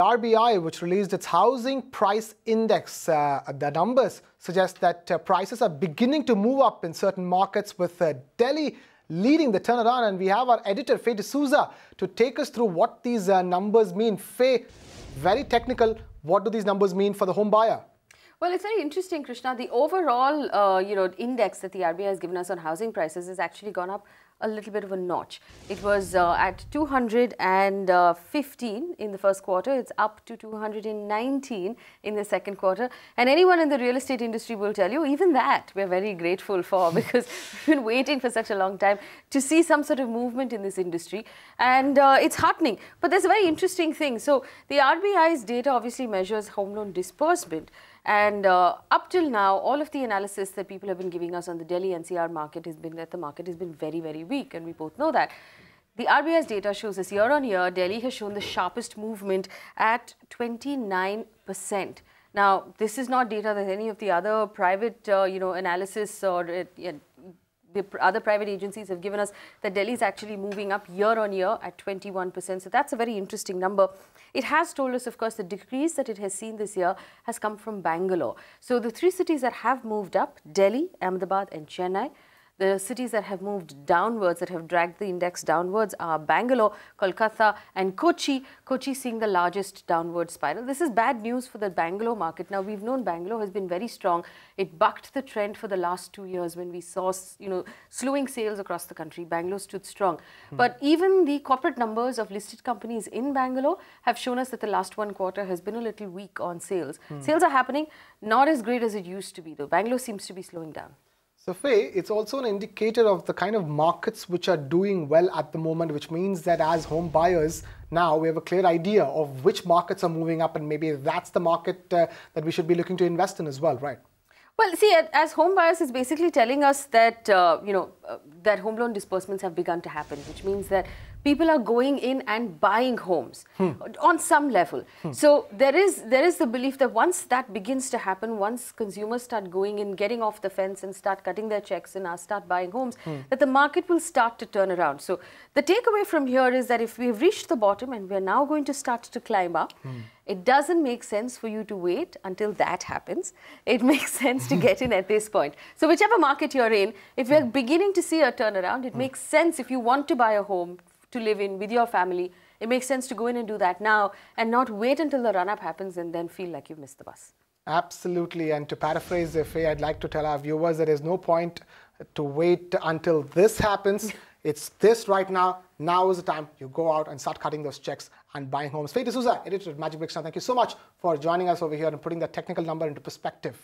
RBI, which released its housing price index, the numbers suggest that prices are beginning to move up in certain markets, with Delhi leading the turnaround. And we have our editor, Faye D'Souza, to take us through what these numbers mean. Faye, very technical. What do these numbers mean for the home buyer? Well, it's very interesting, Krishna. The overall, index that the RBI has given us on housing prices has actually gone up a little bit of a notch. It was at 215 in the first quarter. It's up to 219 in the second quarter. And anyone in the real estate industry will tell you, even that we're very grateful for, because we've been waiting for such a long time to see some sort of movement in this industry. And it's heartening. But there's a very interesting thing. So the RBI's data obviously measures home loan disbursement. And up till now, all of the analysis that people have been giving us on the Delhi NCR market has been that the market has been very, very weak. And we both know that. The RBI's data shows us year on year, Delhi has shown the sharpest movement at 29%. Now, this is not data that any of the other private, analysis or the other private agencies have given us, that Delhi is actually moving up year on year at 21%. So that's a very interesting number. It has told us, of course, the decrease that it has seen this year has come from Bangalore. So the three cities that have moved up, Delhi, Ahmedabad and Chennai. The cities that have moved downwards, that have dragged the index downwards, are Bangalore, Kolkata and Kochi. Kochi seeing the largest downward spiral. This is bad news for the Bangalore market. Now, we've known Bangalore has been very strong. It bucked the trend for the last 2 years when we saw, slowing sales across the country. Bangalore stood strong. But even the corporate numbers of listed companies in Bangalore have shown us that the last 1 quarter has been a little weak on sales. Sales are happening, not as great as it used to be, though. Bangalore seems to be slowing down. So, Faye, it's also an indicator of the kind of markets which are doing well at the moment, which means that as home buyers, now we have a clear idea of which markets are moving up, and maybe that's the market that we should be looking to invest in as well, right? Well, see, as home buyers, it's basically telling us that, that home loan disbursements have begun to happen, which means that people are going in and buying homes on some level. So there is the belief that once that begins to happen, once consumers start going in, getting off the fence and start cutting their checks and start buying homes, that the market will start to turn around. So the takeaway from here is that if we've reached the bottom and we're now going to start to climb up, it doesn't make sense for you to wait until that happens. It makes sense to get in at this point. So whichever market you're in, if we're beginning to see a turnaround, it makes sense if you want to buy a home to live in with your family. It makes sense to go in and do that now and not wait until the run-up happens and then feel like you've missed the bus. Absolutely. And to paraphrase Faye, I'd like to tell our viewers there is no point to wait until this happens. It's this right now. Now is the time you go out and start cutting those checks and buying homes. Faye D'Souza, editor at Magic Bricks. Thank you so much for joining us over here and putting that technical number into perspective.